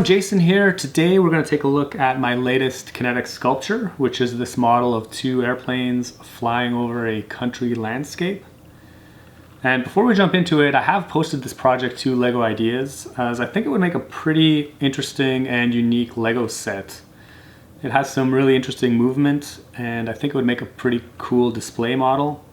Jason here. Today we're going to take a look at my latest Kinetic sculpture, which is this model of two airplanes flying over a country landscape. And before we jump into it, I have posted this project to LEGO Ideas, as I think it would make a pretty interesting and unique LEGO set. It has some really interesting movement, and I think it would make a pretty cool display model.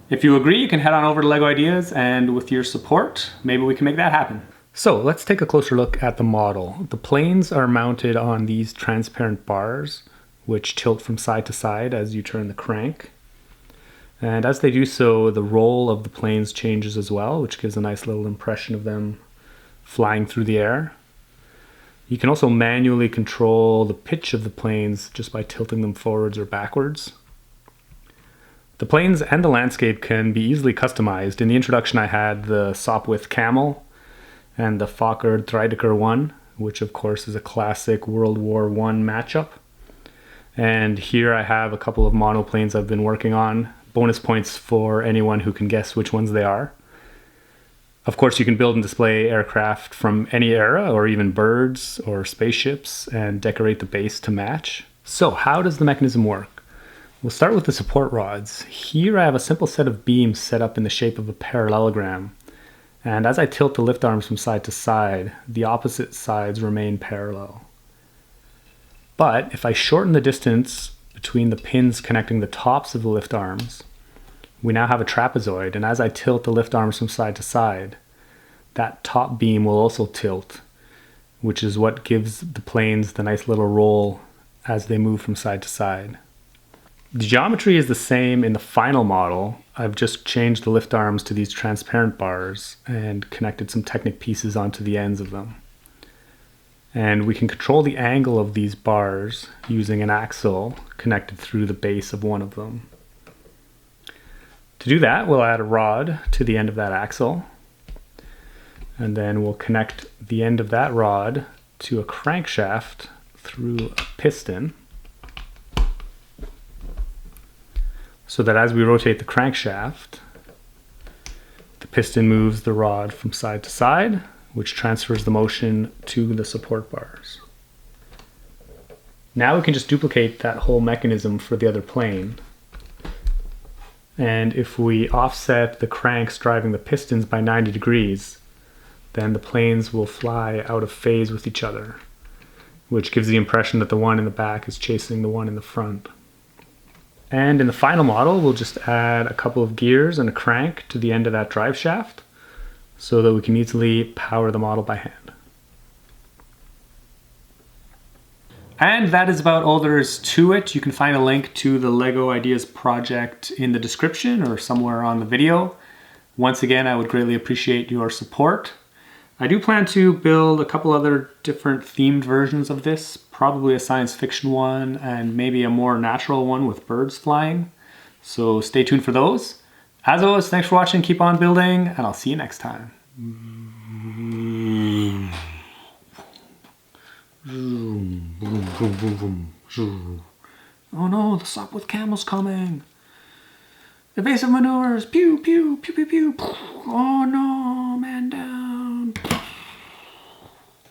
If you agree, you can head on over to LEGO Ideas, and with your support, maybe we can make that happen. So let's take a closer look at the model. The planes are mounted on these transparent bars, which tilt from side to side as you turn the crank. And as they do so, the roll of the planes changes as well, which gives a nice little impression of them flying through the air. You can also manually control the pitch of the planes just by tilting them forwards or backwards. The planes and the landscape can be easily customized. In the introduction I had the Sopwith Camel and the Fokker 1, which of course is a classic World War I matchup. And here I have a couple of monoplanes I've been working on. Bonus points for anyone who can guess which ones they are. Of course, you can build and display aircraft from any era, or even birds or spaceships, and decorate the base to match. So how does the mechanism work? We'll start with the support rods. Here I have a simple set of beams set up in the shape of a parallelogram. And as I tilt the lift arms from side to side, the opposite sides remain parallel. But if I shorten the distance between the pins connecting the tops of the lift arms, we now have a trapezoid, and as I tilt the lift arms from side to side, that top beam will also tilt, which is what gives the planes the nice little roll as they move from side to side. The geometry is the same in the final model. I've just changed the lift arms to these transparent bars and connected some Technic pieces onto the ends of them. And we can control the angle of these bars using an axle connected through the base of one of them. To do that, we'll add a rod to the end of that axle, and then we'll connect the end of that rod to a crankshaft through a piston, so that as we rotate the crankshaft, the piston moves the rod from side to side, which transfers the motion to the support bars. Now we can just duplicate that whole mechanism for the other plane. And if we offset the cranks driving the pistons by 90 degrees, then the planes will fly out of phase with each other, which gives the impression that the one in the back is chasing the one in the front. And in the final model, we'll just add a couple of gears and a crank to the end of that drive shaft so that we can easily power the model by hand. And that is about all there is to it. You can find a link to the LEGO Ideas project in the description or somewhere on the video. Once again, I would greatly appreciate your support. I do plan to build a couple other different themed versions of this, probably a science fiction one and maybe a more natural one with birds flying. So stay tuned for those. As always, thanks for watching, keep on building, and I'll see you next time. Oh no, the Sopwith Camel's coming. Evasive maneuvers, pew, pew, pew, pew, pew. Oh no.